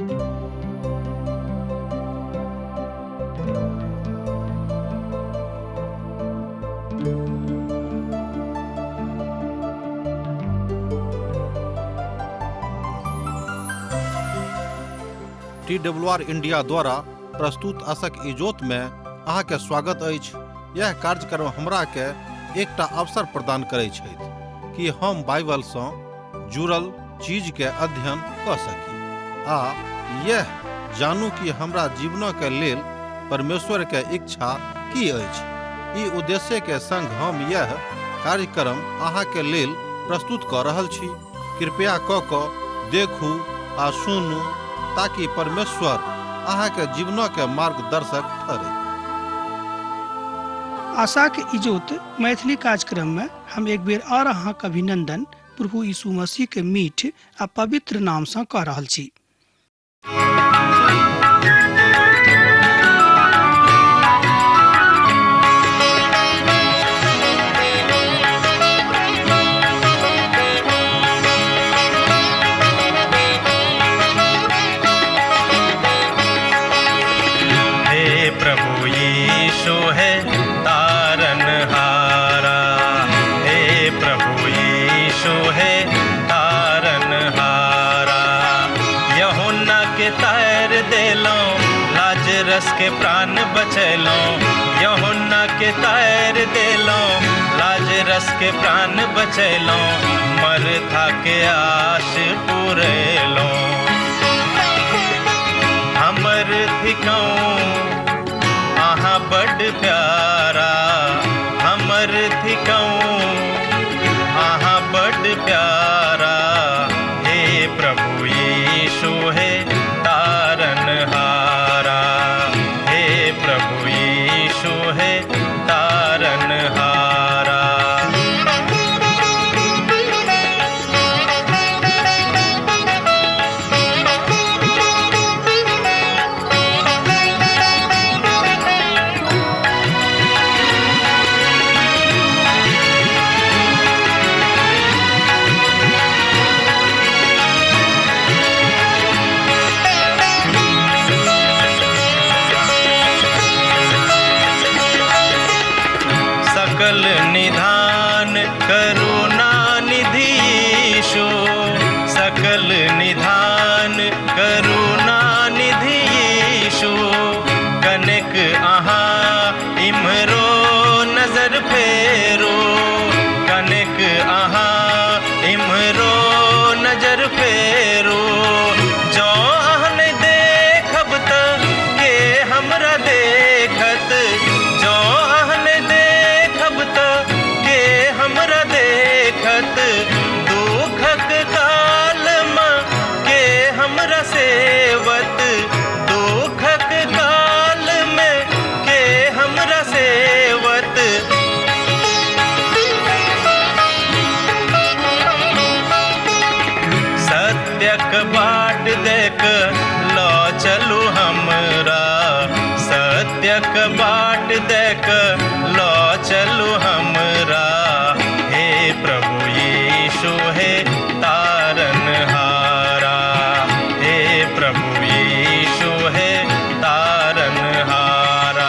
TWR India द्वारा प्रस्तुत आशक इजोत में अहाँ के स्वागत अछि। यह कार्यक्रम हमरा के एकटा अवसर प्रदान करैत छथि कि हम बाइबल सँ जुड़ल चीज के अध्ययन क सकी आ यह जानू कि हमरा जीवन के लेल परमेश्वर के इच्छा की अछि। ई उद्देश्य के संग हम यह कार्यक्रम अहाँ के लेल प्रस्तुत क रहल छी। कृपया क देखू आ सुनू ताकि परमेश्वर अहाँ के जीवन के मार्गदर्शक ठहरे। आशा के इजोत मैथिली कार्यक्रम में हम एक बेर और अहाँ के अभिनंदन प्रभु यीशु मसीह के मीठ आ पवित्र नाम से कह रहल छी। के प्राण बचैलो यूहन्ना के तैर देलो, लाजरस के प्राण बचैलो, मरथा के आश पुरैलो। हमर थिकौं आहा बड़ प्यारा, हमर थिकौं आहा बड़ प्यारा। हे प्रभु यीशु हे तारनहारा, प्रभु यीशु है तारनहारा। सकल निधान करुणा निधि यीशु, सकल निधान करुणा निधि यीशु। कनेक अहाँ इम्हरो नजर फेरो, कनेक अहाँ इम्हरो नजर फेरो। जो अहाँ नहीं देखब त के हमरा देखत, जो हमरा देखत। दुखक काल में के हमरा सेवत, दुखक काल में के हमरा सेवत। सत्यक बाट देख लो चलू हमरा, सत्यक बाट देख लो चलू हमरा। प्रभु यीशु है तारनहारा, हे प्रभु यीशु है तारनहारा।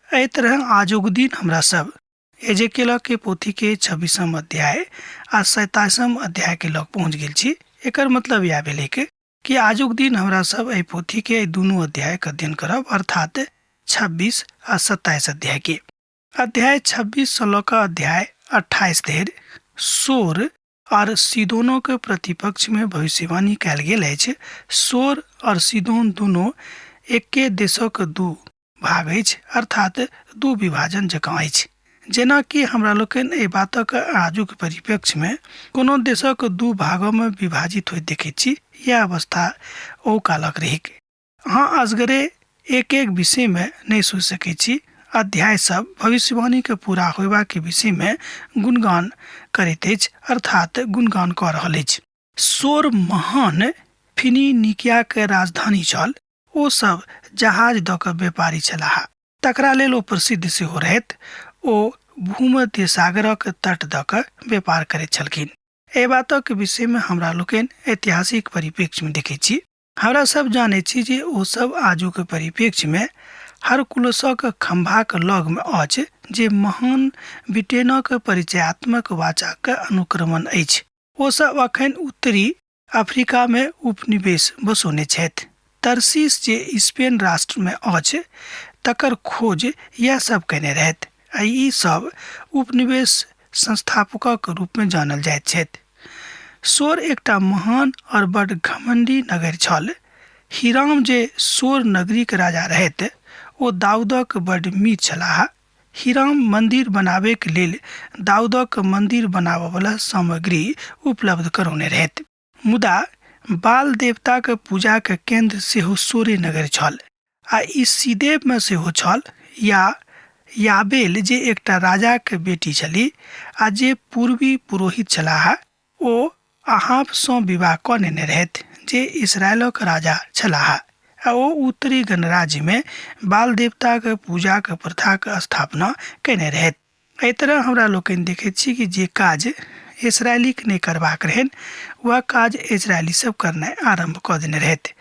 एहि तरह आजुक दिन हमरा सब एजेकियल के पोथी के 26वां अध्याय आ 27वां अध्याय के लग पहुंच गेल छी। एकर मतलब यह भेलै कि आजुक दिन हमरा सब एहि पोथी के दुनू अध्याय के अध्ययन करब, अर्थात 26 आ 27 अध्याय के। अध्याय 26 से लऽ अध्याय 28 धरि सोर और सीदोनों के प्रतिपक्ष में भविष्यवाणी कयल गेल अछि। सोर और सीदोन दोनों एके देशक दू भाग अछि, अर्थात दू विभाजन जकाँ अछि। जेना कि हमरा लोकनि एहि बातक आजुक परिप्रेक्ष्य में कोनो देशक दू भागों में विभाजित होइत देखैत छी, यह अवस्था ओ कालक रहिक। अहाँ असगरे एक एक विषय में नहीं सोच सकैत छी। अध्याय सब भविष्यवाणी के पूरा होयबा के विषय में गुणगान करैत अछि, अर्थात गुणगान कऽ रहल अछि। सोर महान फिनिनिकिया के राजधानी छल। ओ सब जहाज दऽ कऽ व्यापारी छलाह, तकरा लेल ओ प्रसिद्ध सेहो रहैत। ओ भूमध्य सागरक तट दऽ कऽ व्यापार करैत छलखिन। एहि बातक विषय में हमरा लोकनि ऐतिहासिक परिप्रेक्ष्य में देखैत छी। हमरा सब जाने छी जे ओ सब आजुक परिप्रेक्ष्य में हरकुलसक खंभाक लग में अछि जे महान ब्रिटेनक परिचयात्मक वाचाक अनुक्रमण अछि। ओ सब अखन उत्तरी अफ्रीका में उपनिवेश बसोने छथि। तरसीस जे स्पेन राष्ट्र में अछि तकर खोज यह सब केने रहथि आ ई सब उपनिवेश संस्थापकक रूप में जानल जाइत छथि। सोर एकटा महान और बड़ घमंडी नगर छल। हिराम जे सोर नगरी के राजा रहथि ओ दाऊदक बड़ मीत छलाह। हिराम मंदिर बनाबे के लेल दाऊदक मंदिर बनाबे वाला सामग्री उपलब्ध करौने रहथि। मुदा बाल देवता के पूजा के केंद्र सेहो सोरे नगर छल आ ई सीदेब में सेहो छल। याबेल जे एकटा राजा के बेटी छली आ जे पूर्वी पुरोहित छलाह ओ अहाब सँ विवाह क नेने रहथि जे इस्राएलक राजा छलाह आ ओ उत्तरी गणराज्य में बाल देवता के पूजा के प्रथा के स्थापना केने रहथि। एहि तरह हमरा लोकनि देखैत छी कि जे काज इस्राएली के नहीं करबाक रहन वह काज इस्राएली सब करनाइ आरंभ क देने रहथि।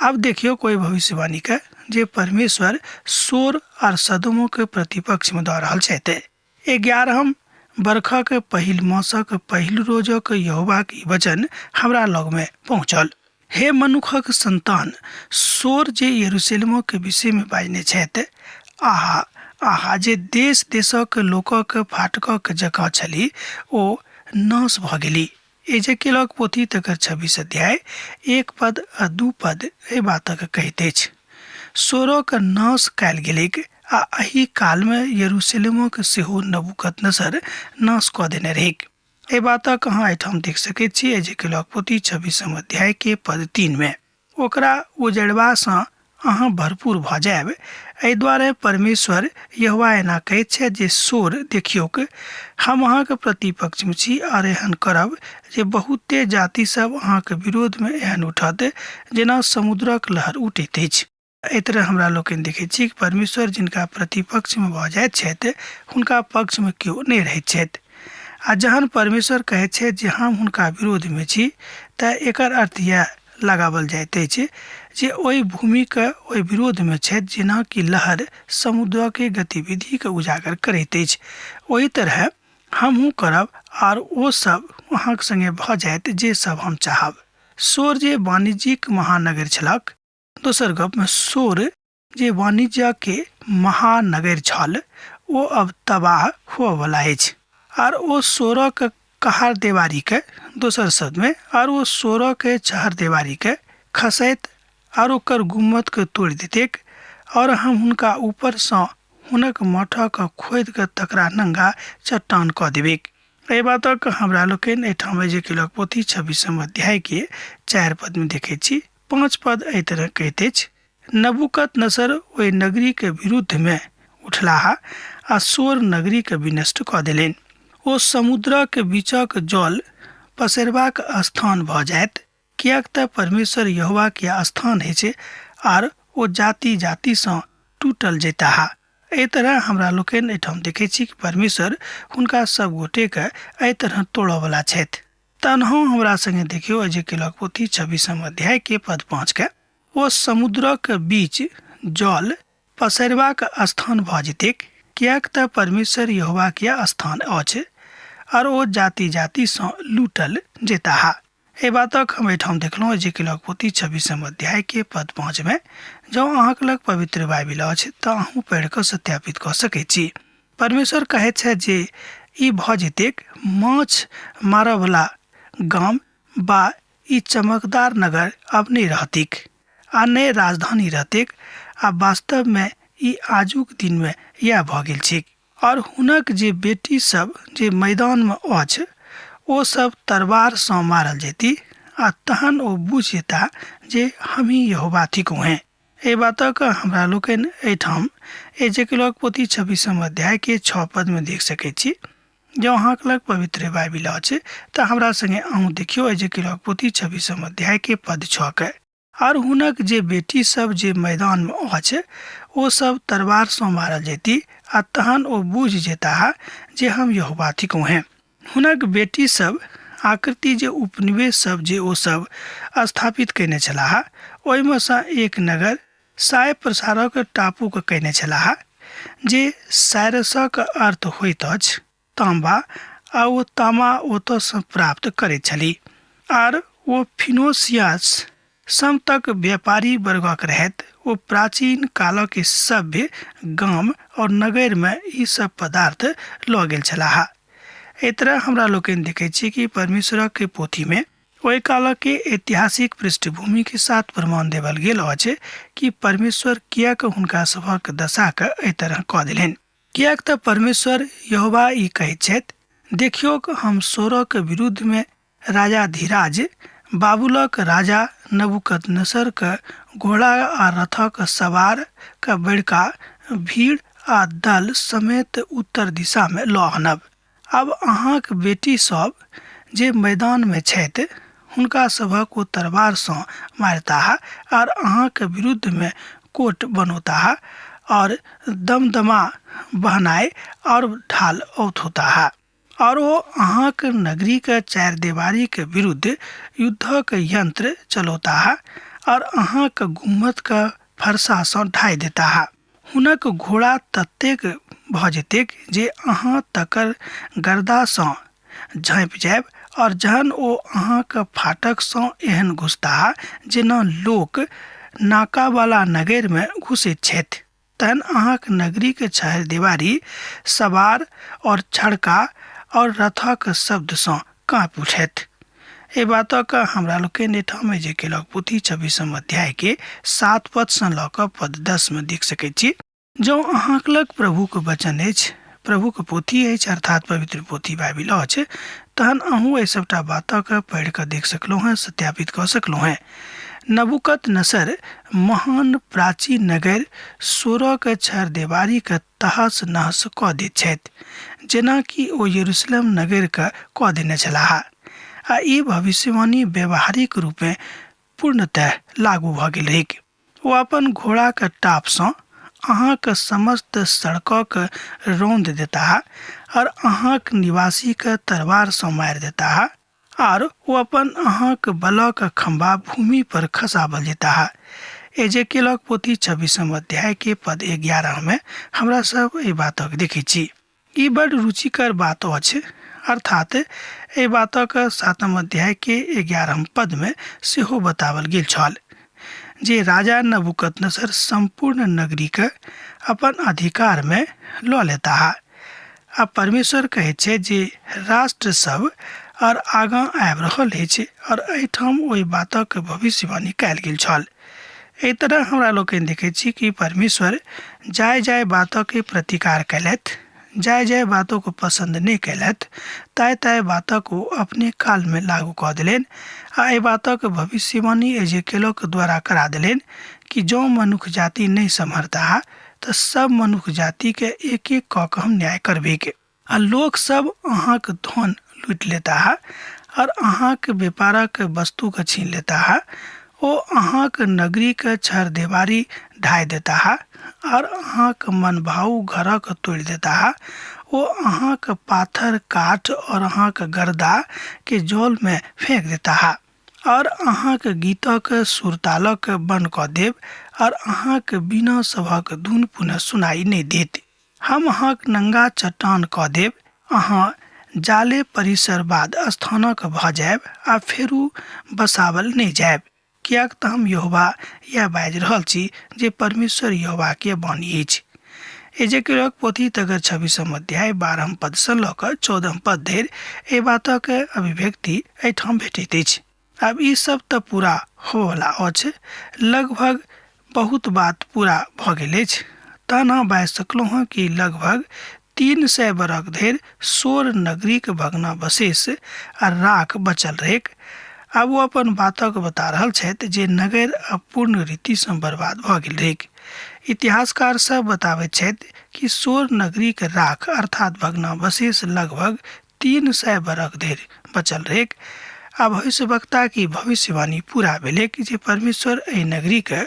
अब देखियो कोई भविष्यवाणी के जे परमेश्वर सोर और सदोमो के प्रतिपक्ष में दऽ रहल छथि। 11 बरखा के पहिल मासक पहिल रोजक यहोवा के वचन हमरा लग में पहुँचल। हे मनुखक संतान, सोर जे यरूशलेमो के विषय में बाजने छथि, आहा आहा जे देश देशक लोकक फाटकक जकाँ छली ओ नाश भ गेली। एजेकियलक पोथी तकर 26 अध्याय 1 पद आ 2 पद एहि बातक कहैत अछि। सोरक नाश कयल गेलैक आ एहि काल में यरूशलेमो के सेहो नबूकदनेस्सर नाश क देने रहैक। एहि बातक अहाँ एहिठाम देख सकैत छी एजेकियलक पोथी 26 अध्याय के पद 3 में। ओकरा उजड़बा सँ अहाँ भरपूर भ जायब। एहि दुआरे परमेश्वर यहोवा एना कहैत छै जे सोर देखियोक, हम अहाँके प्रतिपक्ष में छी और एहन करब जे बहुते जाति सब अहाँके विरोध में एहन उठत जेना समुद्रक लहर उठैत अछि। एहि तरह हमरा लोकनि देखैत छी कि परमेश्वर जिनका प्रतिपक्ष में भ जाइत छथि हुनका पक्ष में केओ नहीं रहैत छथि। आ जहन परमेश्वर कहैत छै जे हम हुनका विरोध में छी तऽ एकर अर्थ यह लगावल जाइत अछि जे ओहि भूमि के ओहि विरोध में छथि जेना कि लहर समुद्र के गतिविधि के उजागर करैत अछि। ओहि तरह हमहूँ करब और ओ सब अहाँक संगे भ जायत जे सब हम चाहब। सोर जे वाणिज्यिक महानगर छलक। दोसर गप में सोर जे वाणिज्य के महानगर छल ओ अब तबाह हुअ वाला अछि और ओ सोरक कहार देवारी के दोसर शब्द में और वो सोरह के चहर देवारी के खसैत और ओकर गुम्मत के तोड़ देतेक और हम हुनका ऊपर सँ हुनक मठक खोद के तकरा नंगा चट्टान क देबेक। एहि बातक हमरा लोकनि एहिठाम एजेकियलक पोथी 26 अध्याय के 4 पद में देखे छी। 5 पद एहि तरह कहैत अछि, नबूकदनेस्सर ओहि नगरी के विरुद्ध में उठलाह आ सोर नगरी के विनष्ट क देलनि। ओ समुद्र के बीचक जल पसरबाक स्थान भ जायत, कियाक तऽ परमेश्वर यहोवा के स्थान है छै आर ओ जाति जाति सँ टूटल जेताह। एहि तरह हमरा लोकनि एहिठाम देखै छी कि परमेश्वर हुनका सब गोटे के एहि तरह तोड़ऽ वाला छथि। तनहो हमरा संगे देखियो एजेकियलक पोथी 26 अध्याय के पद 5 के। ओ समुद्र के बीच जल पसरबाक स्थान भ जेतेक, कियाक तऽ परमेश्वर यहोवा के स्थान अछि और ओ जाति जाति सँ लूटल जेताह। एहि बातक हम एहिठाम देखलहुँ एजेकियलक पोथी 26 अध्याय के पद 5 में। जँ अहाँक लग पवित्र बाइबिल अछि तऽ अहूँ पढ़ि कऽ सत्यापित कऽ सकैत छी। परमेश्वर कहैत छै जे ई भ जेतेक, माछ मारऽ वाला गाम बा ई चमकदार नगर अब नहीं रहतिक आ नए राजधानी रहतिक आ वास्तव में ई आजुक दिन में यह भ गेल छै। और हुनक जे बेटी सब जे मैदान में अछि ओ सब तलवार सँ मारल जेती आ तहन ओ बुझ जेता जे हमही यहोवा थिकौ हैं। एहि बातक हमरा लोकनि एहिठाम एजेकियलक पोथी 26 अध्याय के 6 पद में देख सकैत छी। जँ अहाँक लग पवित्र बाइबिल अछि तऽ हमरा संगे अहूँ देखियो एजेकियलक पोथी 26 अध्याय के पद 6 के। और हुनक जे बेटी सब जे मैदान में अछि ओ सब तलवार सँ मारल जेती आ तहन ओ बुझ जेताह जे हम यहोवा थिकौ हैं। हुनक बेटी सब आकृति जे उपनिवेश सब जे ओ सब स्थापित कयने छलाह, ओहिमे सँ एक नगर साय प्रसारक टापूके कयने छलाह, जे सायरसक अर्थ होइत अछि तांबा, आ ओ तामा ओतऽसँ प्राप्त करैत छलीह। आर ओ फिनोसियास सम तक व्यापारी वर्गक रहैत। ओ प्राचीन कालक सभ्य गाम और नगर में ई सब पदार्थ लऽ गेल छलाह। एहि तरह हमरा लोकनि देखै छी कि परमेश्वरक के पोथी में ओहि कालक के ऐतिहासिक पृष्ठभूमि के साथ प्रमाण देवल गेल अछि कि परमेश्वर कियाक हुनका सभक दशा के एहि तरह कऽ देलनि। कियाक तऽ परमेश्वर यहोवा ई कहैत छथि, देखियौक हम सोरक विरुद्ध में राजाधिराज बाबुलक राजा नबूकदनेस्सर के घोड़ा आ रथक सवार के बड़का भीड़ आ दल समेत उत्तर दिशा में लऽ आनब। अब अहाँक बेटी सब जे मैदान में छथि, हुनका सभक ओ तलवार सँ मारताह और अहाँक विरुद्ध में कोट बनौताह और दमदमा बहनाई और ढाल औथोताह। और वो अहाँक नगरी के चारि देवारी के विरुद्ध युद्धक यंत्र चलौताह और अहाँक गुम्मत के फरसा सँ ढाई देताह। हुनक घोड़ा ततेक भऽ जेतेक जे अहाँ तकर गर्दा सँ झाँपि जायब, और जहन ओ अहाँक फाटक सँ एहन घुसताह जेना लोक नाका वाला नगर में घुसैत छथि, तहन अहाँक नगरी के चारि देवारी सवार और छड़का और रथक शब्द सँ काँपि उठैत। एहि बातक हमरा लोकनि एहिठाम जे केलक पोथी 26 अध्याय के 7 पद सँ लऽ कऽ पद 10 में देख सकैत छी। जँ अहाँक लग प्रभु के वचन अछि, प्रभु के पोथी अछि अर्थात पवित्र पोथी बाइबिल अछि, तहन अहूँ एहि सबटा बातक पढ़ि कऽ देख सकलहुँ हैं, सत्यापित कऽ सकलहुँ हैं। नबूकदनेस्सर महान प्राचीन नगर सोरह के चारि देवारी के तहस नहस कऽ दैत छथि, जेना कि ओ यरूशलेम नगर के कऽ देने छलाह। आ ई भविष्यवाणी व्यवहारिक रूप में पूर्णतः लागू भऽ गेल रहैक। ओ अपन घोड़ा के टाप सँ अहाँक समस्त सड़कक रौंद देताह और अहाँक निवासी के तलवार सँ मारि देताह, और वो अपन अहाँक बलक खंभा भूमि पर खसाबल जेताह। एजेकियलक पोथी 26 अध्याय के पद 11 में हमरा सब एहि बातक देखै छी। ई बड़ रुचिकर बात अछि, अर्थात एहि बातक 7 अध्याय के 11 पद में सेहो बतावल गेल छल जे राजा नबूकदनेस्सर संपूर्ण नगरी के अपन अधिकार में लऽ लेताह। आ परमेश्वर कहै छै जे राष्ट्र सब और आगाँ आबि रहल अछि, और एहिठाम ओहि बातक भविष्यवाणी कयल गेल छल। एहि तरह हमरा लोकनि देखै छी कि परमेश्वर जाय जाय बातों के प्रतिकार कयलथि, जाय जाय बातों को पसंद नहीं कयलथि, ताय ताय बातों को अपने काल में लागू कऽ देलनि। आ एहि बातक भविष्यवाणी एजेकियलक द्वारा करा देलनि कि जो मनुष्य जाति नहीं सम्हरता तऽ सब मनुष्य जाति के एक एक कऽ कऽ हम न्याय करबेक। आ लोक सब अहाँक धन लूट लेता है और अहाँक व्यापारक वस्तु के छीन लेता है। ओ अहाँक नगरी के चारि देवारी ढाई देता है और अहाँक मनभाऊ घरक तोड़ देता है। वो अहाँक पाथर काठ और अहाँक गर्दा के जल में फेंक देता है, और अहाँक गीतक सुरतालक बंद कऽ देब, और अहाँक बिना सभक धुन पुनः सुनाई नहीं देत। हम अहाँक नंगा चट्टान कऽ देब, अहाँ जाले परिसर बाद स्थानक भऽ जायब आ फेरू बसावल नहीं जायब। कियाक तऽ हम यहोवा यह बाजि रहल छी जे परमेश्वर यहोवा के वाणी अछि। एजेकियलक पोथी तकर 26 अध्याय 12 पद सँ लऽ कऽ 14 पद धरि एहि बातक अभिव्यक्ति एहिठाम भेटैत अछि। अब ई सब तऽ पूरा होवला अछि, लगभग बहुत बात पूरा भऽ गेल अछि। तहन हम बाजि सकलहुँ हँ कि लगभग 300 बरख धरि सोर नगरी के भग्नावशेष आ राख बचल रहेक। आब वो अपन बातक बता रहल छथि जे नगर अपूर्ण रीति सँ बर्बाद भऽ गेल रहेक। इतिहासकार सब बताबैत छथि कि सोर नगरी के राख अर्थात भग्नावशेष लगभग 300 बरख धरि बचल रहेक। आ भविष्यवक्ता की भविष्यवाणी पूरा भेलै कि जे परमेश्वर एहि नगरी के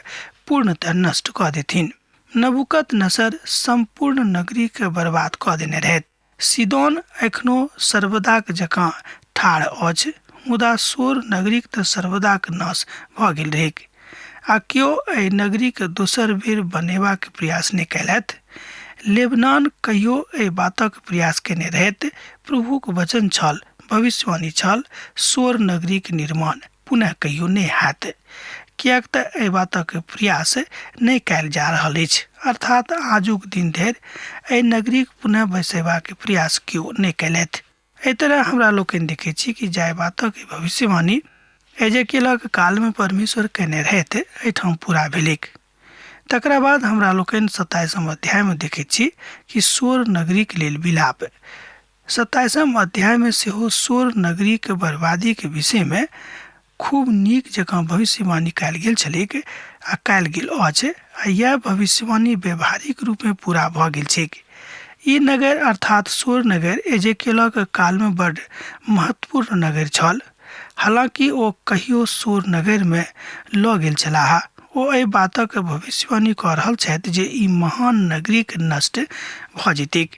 पूर्णतः नष्ट कऽ देथिन। नबूकदनेस्सर संपूर्ण नगरी के बर्बाद कऽ देने रहथि। सीदोन एखनो सर्वदाक जकाँ ठाढ़ अछि, मुदा सोर नगरीक तऽ सर्वदाक नाश भऽ गेल रहेक। आ केओ एहि नगरीक दोसर बेर बनेबाक प्रयास नहि कयलथि। लेबनान कहियो एहि बातक प्रयास केने रहैत। प्रभुक वचन छल, भविष्यवाणी छल, सोर नगरीक निर्माण पुनः कहियो नहि हैत, किएक तऽ एहि बातक प्रयास नहि कयल जा रहल अछि। अर्थात आजुक दिन धरि एहि नगरीक पुनः बसेबाक प्रयास केओ नहि कयलथि। एहि तरह हमरा लोकनि देखैत छी कि जाय बातक भविष्यवाणी एजेकियलक कालमे परमेश्वर केने रहैत एहिठाम पूरा भेलैक। तकरा बाद हमरा लोकनि 27 अध्यायमे देखैत छी कि सोर नगरीक लेल विलाप। 27 अध्यायमे सेहो सोर नगरीक बर्बादीके विषयमे खूब नीक जकाँ भविष्यवाणी कयल गेल छलैक आ कयल गेल अछि, आ यह भविष्यवाणी व्यावहारिक रूपमे पूरा भऽ गेल छैक। ई नगर अर्थात सोर नगर एजेकियलक कालमे बड्ड महत्वपूर्ण नगर छल। हालांकि ओ कहियो सोर नगरमे लऽ गेल छलाह। ओ एहि बातक भविष्यवाणी कऽ रहल छथि जे ई महान नगरीक नष्ट भऽ जेतैक।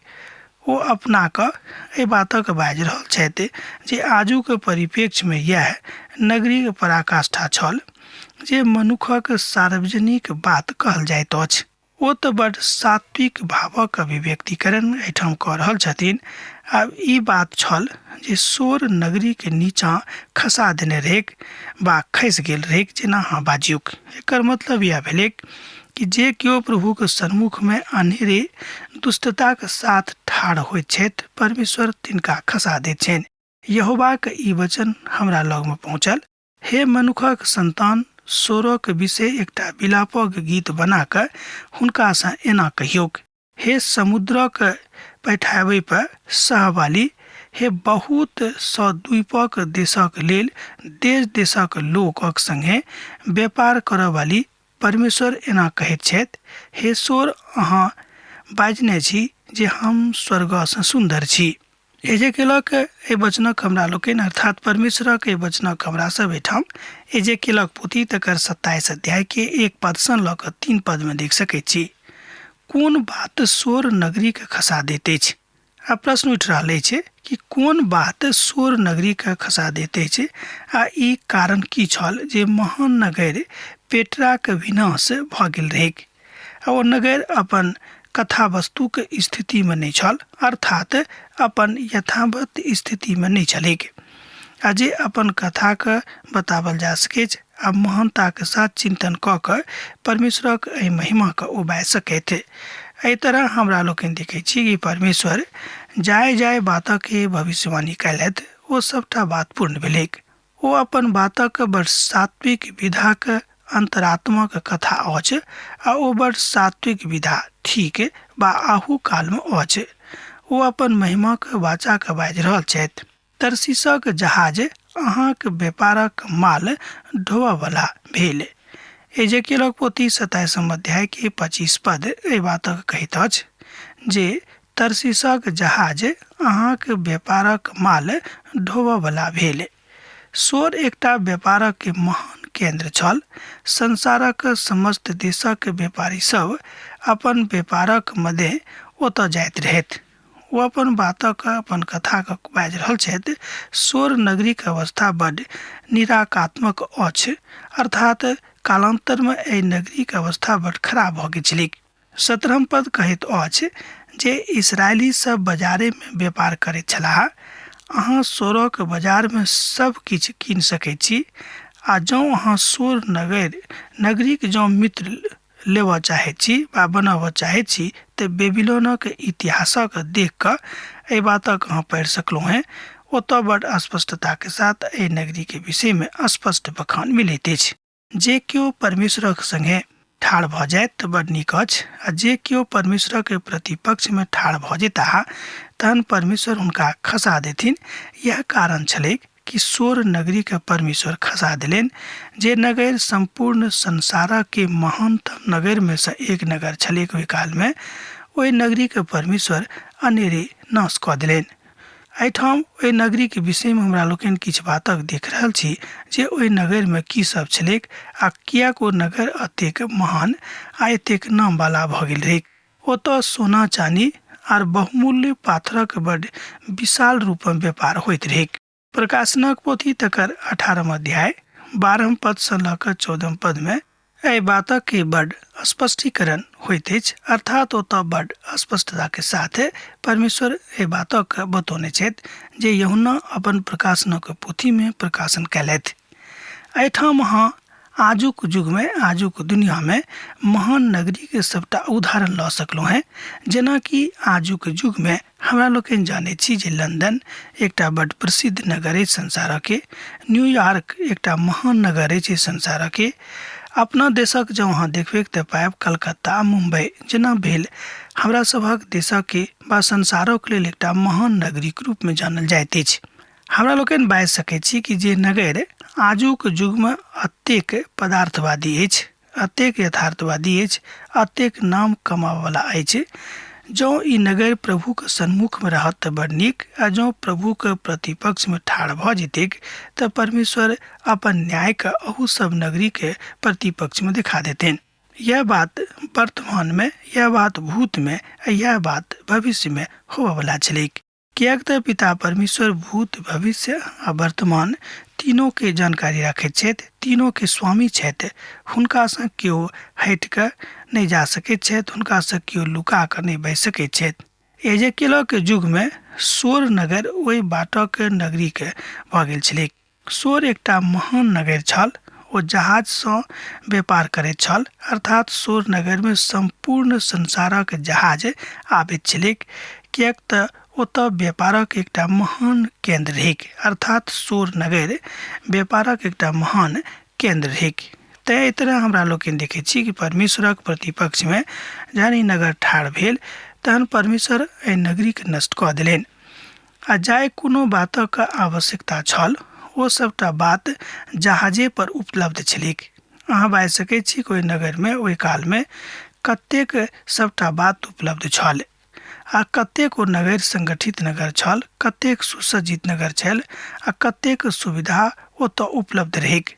ओ अपना कऽ एहि बातक बाजि रहल छथि जे आजुक परिप्रेक्ष्यमे यह नगरीक पराकाष्ठा छल जे मनुखक सार्वजनिक बात कहल जाइत अछि। ओ तऽ बड्ड सात्विक भावक अभिव्यक्तिकरण एहिठाम कऽ रहल छथिन। आब ई बात छल जे सोर नगरीके नीचाँ खसा देने रहेक वा खसि गेल रहेक, जेना अहाँ बाजियौक। एकर मतलब यह भेलैक कि जे केओ प्रभुक सन्मुखमे अन्हेरे दुष्टताक साथ ठाढ़ होइत छथि, परमेश्वर तिनका खसा दैत छनि। यहोवाक ई वचन हमरा लगमे पहुँचल, हे मनुखक संतान, सोरक विषय एकटा विलापक गीत बना कऽ हुनकासँ एना कहियौक, हे समुद्रक पैठाबै पर सहवाली, हे बहुत सद्वीपक देशक लेल देश देशक लोकक संगे व्यापार करयवाली, परमेश्वर एना कहैत छथि, हे सोर, अहाँ बाजने छी जे हम स्वर्गसँ सुन्दर छी। एजेकियलक एहि वचनक हमरा लोकनि अर्थात परमेश्वरक एहि वचनक हमरा सब एहिठाम एजेकियलक पोथी तकर 27 अध्याय के 1 पदसँ लऽ कऽ 3 पदमे देख सकैत छी। कोन बात सोर नगरीके खसा दैत अछि? आ प्रश्न उठि रहल अछि कि कोन बात सोर नगरीके खसा दैत अछि, आ ई कारण की छल जे महान नगर पेट्राक विनाश भऽ गेल रहेक। आ ओ नगर अपन कथा वस्तुक स्थितिमे नहि छल, अर्थात अपन यथावत स्थितिमे नहि छलैक। आ जे अपन कथाके बतावल जा सकैत आ महानताके साथ चिंतन कऽ कऽ परमेश्वरक एहि महिमाके ओ बाजि सकैत। एहि तरह हमरा लोकनि देखैत छी कि परमेश्वर जाय जाय बातके भविष्यवाणी कयलथि, ओ सभटा बात पूर्ण भेलैक। ओ अपन बातक बड़ सात्विक विधाक अंतरात्माक कथा अछि, आ ओ बड़ सात्विक विधा ठीक बा आहू कालमे अछि। ओ अपन महिमाक वाचाके बाजि रहल छथि। तरसीसक जहाज अहाँक व्यापारक माल ढोबयवला भेल। एजेकियलक पोथी 27 अध्याय के 25 पद एहि बातक कहैत अछि जे तरसीसक जहाज अहाँक व्यापारक माल ढोबयवला भेल। सोर एकटा व्यापारक महान केंद्र छल। संसारक समस्त देशक व्यापारी सब अपन व्यापारक मध्य ओतऽ जाइत रहथि। ओ अपन बातक अपन कथाक बाजि रहल छथि। सोर नगरीक अवस्था बड्ड निराकात्मक अछि, अर्थात कालांतरमे एहि नगरीक अवस्था बड्ड खराब भऽ गेल छलैक। 17 पद कहैत अछि जे इसराइली सब बाजारेमे व्यापार करैत छलाह। अहाँ सोरक बाजारमे सब किछु कीन सकैत छी, आ जँ अहाँ सोर नगरीक जँ मित्र लेबऽ चाहैत छी वा बनाबऽ चाहैत छी तऽ बेबीलोनक इतिहासक देख कऽ एहि बातक अहाँ पढ़ि सकलहुँ हैं। ओतऽ बड्ड स्पष्टताके साथ एहि नगरीके विषयमे स्पष्ट बखान मिलैत अछि। जे केओ परमेश्वरक संगे ठाढ़ भऽ जायत तऽ बड्ड नीक अछि, आ जे केओ परमेश्वरक प्रतिपक्षमे ठाढ़ भऽ जेताह तहन परमेश्वर हुनका खसा देथिन। यह कारण छलैक कि सोर नगरीके परमेश्वर खसा देलनि, जे नगर संपूर्ण संसारके महानतम नगरमे सँ एक नगर छलैक। ओहि कालमे ओहि नगरीके परमेश्वर अनेरे नाश कऽ देलनि। एहिठाम ओहि नगरीके विषयमे हमरा लोकनि किछु बातक देख रहल छी जे ओहि नगरमे की सब छलैक आ किएक ओ नगर एतेक महान आ एतेक नामवाला भऽ गेल रहैक। ओतऽ सोना चानी आर बहुमूल्य पाथरक बड्ड विशाल रूपमे व्यापार होइत रहैक। प्रकाशनक पोथी तकर 18 अध्याय 12 पद से लऽ कऽ 14 पद में एहि बातक के बड़ स्पष्टीकरण होइत अछि, अर्थात ओतऽ बड़ स्पष्टता के साथ परमेश्वर एहि बातक बतौने छथि जे यूहन्ना अपन प्रकाशनक पोथी में प्रकाशन कयलथि। एहिठाम अहाँ आजुक युग में, आजुक दुनिया में महान नगरी के सबटा उदाहरण लऽ सकलहुँ हैं। जेना कि आजुक युग में हमरा लोकनि जानै छी जे लंदन एकटा बड़ प्रसिद्ध नगर अछि संसार के, न्यूयॉर्क एकटा महान नगर अछि संसार के। अपना देशक जँ अहाँ देखबै तऽ पायब कलकत्ता, मुंबई जेना भेल हमरा सभक देशक के वा संसारक लेल एकटा महान नगरी के रूप में जानल जाइत अछि। हमरा लोकनि बाजि सकैत छी कि जे नगर आजुक युग में अतेक पदार्थवादी अछि, अतेक यथार्थवादी अछि, अतेक नाम कमावला अछि, जँ ई नगर प्रभु के सन्मुख में रहत तऽ बड़ नीक, आ जँ प्रभु के प्रतिपक्ष में ठाढ़ भऽ जेतैक तऽ परमेश्वर अपन न्याय के अहू सब नगरी के प्रतिपक्ष में दिखा देतनि। यह बात वर्तमान में, यह बात भूत में, यह बात भविष्य में होबऽ वाला छलैक। कियाक तऽ पिता परमेश्वर भूत, भविष्य आ वर्तमान तीनों के जानकारी रखैत छथि, तीनों के स्वामी छथि। हुनका सँ केओ हटि कऽ नहि जा सकैत छथि, हुनका सँ केओ लुका कऽ नहि बचि सकैत छथि। एजेकियलक युग में सोर नगर ओहि बाटक नगरी के भऽ गेल छलै। सोर एकटा महान नगर छल, ओ जहाज सँ व्यापार करैत छल, अर्थात सोर नगर में संपूर्ण संसारक जहाज आबैत छलैक, कियाक तऽ ओतऽ व्यापारक एकटा महान केंद्र रहैक, अर्थात सोर नगर व्यापारक एकटा महान केंद्र रहैक। तैं एहि तरह हमरा लोकनि देखैत छी कि परमेश्वरक प्रतिपक्ष में जहन ई नगर ठाढ़ भेल तहन परमेश्वर एहि नगरी के नष्ट कऽ देलनि। आ जाय कोनो बातक आवश्यकता छल ओ सबटा बात जहाजे पर उपलब्ध छलैक। अहाँ बाजि सकैत छी कोई नगर में ओहि काल में कतेक सबटा बात उपलब्ध छल, आ कतेक ओ नगर संगठित नगर छल, कतेक सुसज्जित नगर छल, आ कतेक सुविधा ओतऽ उपलब्ध रहैक।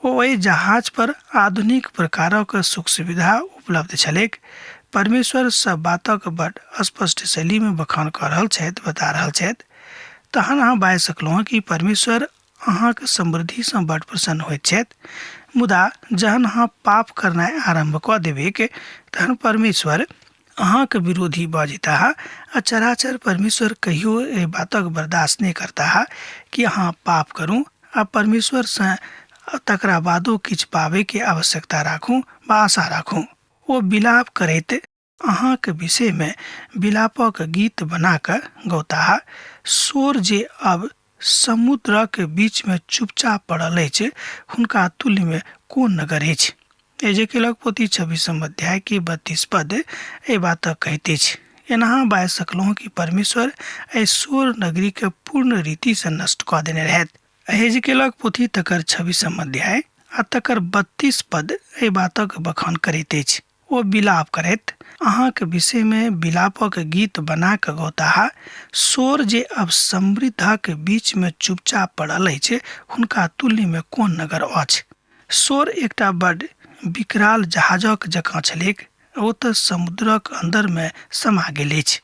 ओहि जहाज पर आधुनिक प्रकारक सुख सुविधा उपलब्ध छलैक। परमेश्वर सब बातक बड़ स्पष्ट शैली में बखान कऽ रहल छथि, बता रहल छथि। तहन अहाँ बाजि सकलहुँ कि परमेश्वर अहाँके समृद्धि सँ बड़ प्रसन्न होइत छथि। मुदा जहन अहाँ पाप करनाइ आरम्भ कऽ देबैक तहन परमेश्वर अहाँके विरोधी भऽ जेताह, आ चराचर परमेश्वर कहियो एहि बातक बर्दाश्त नहि करताह कि अहाँ पाप करू आ परमेश्वर सँ तकरा बादो किछु पाबै के आवश्यकता राखू वा आशा राखू। ओ विलाप करैत अहाँके विषय में विलापक गीत बना कऽ गौताह। सोर जे अब समुद्रक बीच में चुपचाप पड़ल अछि, हुनका तुल्य में कोन नगर अछि। एजेकियलक पोथी 26 अध्याय के 32 पद एहि बातक कहैत अछि। एना बाजि सकलहुँ कि परमेश्वर एहि सोर नगरी के पूर्ण रीति से नष्ट कऽ देने रहथि। एजेकियलक पोथी तकर 26 अध्याय आ तकर 32 पद एहि बातक बखान करैत अछि। ओ विलाप करैत अहाँके विषय में विलापक गीत बना कऽ गौताह। सोर जे अब समृद्धक बीच में चुपचाप पड़ल अछि, हुनका तुल्य में कोन नगर अछि। सोर एकटा बड़ विकराल जहाजक जकाँ छलैक, ओ तऽ समुद्रक अंदर में समा गेल अछि।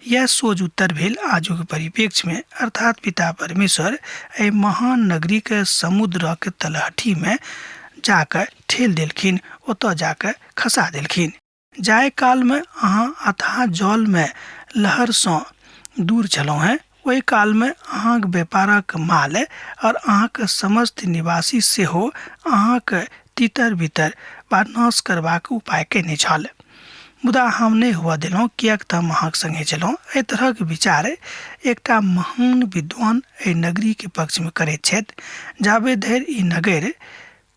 यह सोझ उत्तर भेल आजुक परिप्रेक्ष्य में, अर्थात पिता परमेश्वर एहि महान नगरी के समुद्रक तलहटी में जाकर ठेल देलखिन, ओतऽ जाकर खसा देलखिन। जाय काल में अहाँ अथाह जल में लहर सँ दूर छलहुँ हैं, ओहि काल में अहाँक व्यापारक माल और अहाँक समस्त निवासी सेहो अहाँक तितर बितर वा नाश करबाक उपाय केने छल। मुदा हम नहि हुआ देलहुँ, कियाक तऽ हम अहाँक संगे छलहुँ। एहि तरहक विचार एकटा महान विद्वान एहि नगरी के पक्ष में करैत छथि, जाबे धरि ई नगर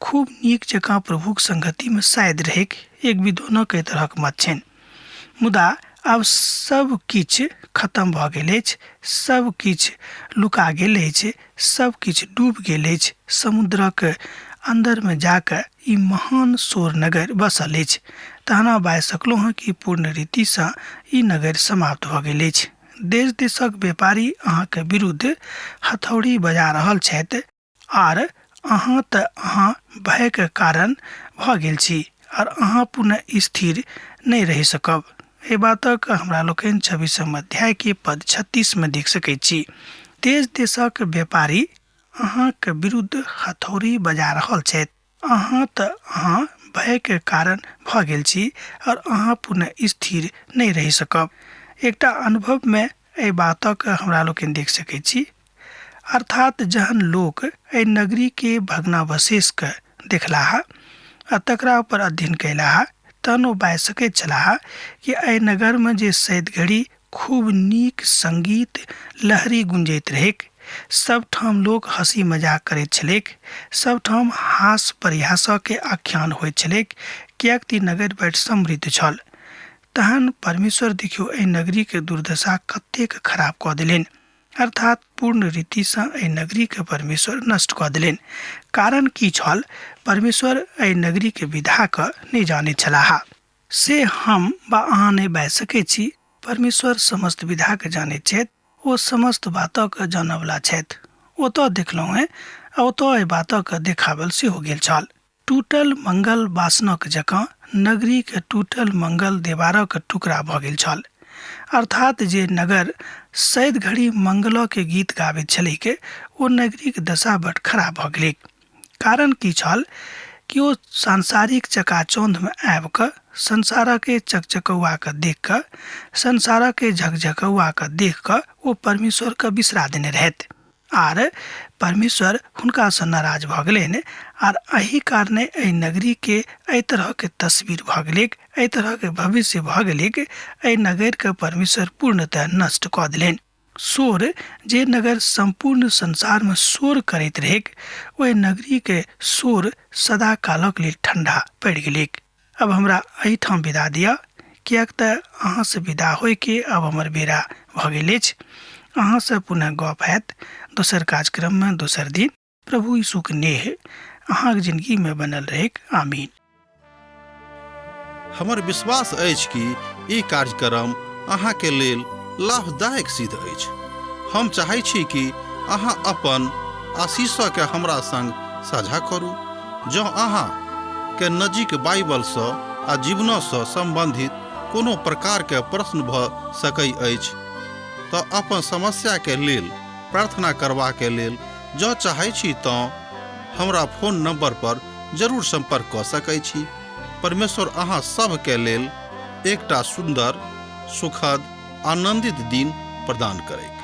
खूब नीक जकाँ प्रभुक संगति में शायद रहैक। एक विद्वानक एहि तरहक मत छनि। मुदा आब सब किछु खत्म भऽ गेल अछि, सब किछु लुका गेल अछि, सब किछु डूबि गेल अछि। समुद्रक अंदर में जाकर ई महान सोर नगर बसल अछि। तहन बाजि सकलहुँ हँ कि पूर्ण रीति सँ ई नगर समाप्त भऽ गेल अछि। देश देशक व्यापारी अहाँके विरुद्ध हथौड़ी बजा रहल छथि, आर अहाँ तऽ अहाँ भयके कारण भऽ गेल छी, और अहाँ पुनः स्थिर नहि रहि सकब। एहि बातक हमरा लोकनि 26 अध्याय के पद 36 में देख सकैत छी। देश देशक व्यापारी अहाँके विरुद्ध हथौड़ी बजा रहल छथि। अहाँ भय के कारण भ गेल छी और अहाँ पुनः स्थिर नहीं रह सकब। एकटा अनुभव में एहि बातक हमरा लोकनि देख सकै छी, अर्थात जहन लोग एहि नगरी के भग्नावशेष के देखलाहा आ तकरा पर अध्ययन कैलाहा तहन ओ बाजि सकैत छलाह कि एहि नगर में जे सैद घड़ी खूब नीक संगीत लहरी गुंजैत रहेक, सब ठाम लोग हंसी मजाक करैत छलेक, सब ठाम हास परिहासक के आख्यान होइत छलेक, कियाक ती नगर बड़ समृद्ध छल। तहन परमेश्वर देखियो एहि नगरी के दुर्दशा कतेक खराब कऽ देलनि, अर्थात पूर्ण रीति से एहि नगरी के परमेश्वर नष्ट कऽ देलनि। कारण की छल? परमेश्वर एहि नगरी के विधा के नहीं जानैत छलाह। से हम बा अहाँ नहीं बाजि सकैत छी। परमेश्वर समस्त विधा के जानैत छथि, ओ समस्त बातक जानवला छथि। ओतऽ देखलहुँ हैं आ ओतऽ एहि बातक देखावल सेहो गेल छल। टूटल मंगल वासनक जकाँ नगरी के टूटल मंगल देवारक टुकड़ा भऽ गेल छल। अर्थात जे नगर सैद घड़ी मंगल के गीत गाबैत छलैक, ओ नगरी के दशा बड़ खराब भऽ गेलै। कारण की छल कि ओ सांसारिक चकाचौंध में आबि कऽ संसार के चकचकौआ के देख कऽ, संसार के झकझकौआ के देख कऽ ओ परमेश्वर के बिसरा देने रहथि, आर परमेश्वर हुनका से नाराज भऽ गेलनि। आर एही कारणे एहि नगरी के एहि तरह के तस्वीर भऽ गेलैक, एहि तरह के भविष्य भऽ गेलैक, एहि नगर के परमेश्वर पूर्णतः नष्ट कऽ देलनि। शोर जे नगर संपूर्ण संसार में शोर करैत रहेक, ओहि नगरी के शोर सदा कालक लेल ठंडा पड़ि गेलैक। अब हमरा एहिठाम विदा दिअ, कियाक तऽ अहाँ से विदा होय के अब हमर बेरा भऽ गेल अछि। अहाँ से पुनः गप हैत दोसर कार्यक्रम में दोसर दिन। प्रभु यीशु के नेह अहाँक जिंदगी में बनल रहेक। आमीन। हमर विश्वास अछि कि ई कार्यक्रम अहाँ के लेल लाभदायक सिद्ध अछि। हम चाहै छी कि अहाँ अपन आशीषके हमरा संग साझा करू। जँ अहाँ के नजीक बाइबल से आ जीवन से संबंधित कोनो प्रकार के प्रश्न भऽ सकै अछि तऽ अपन समस्या के लेल प्रार्थना करबा के लेल जँ चाहै छी तऽ हमरा फोन नंबर पर जरूर संपर्क कऽ सकै छी। परमेश्वर अहाँ सब के लेल एकटा सुंदर, सुखद, आनंदित दिन प्रदान करैक।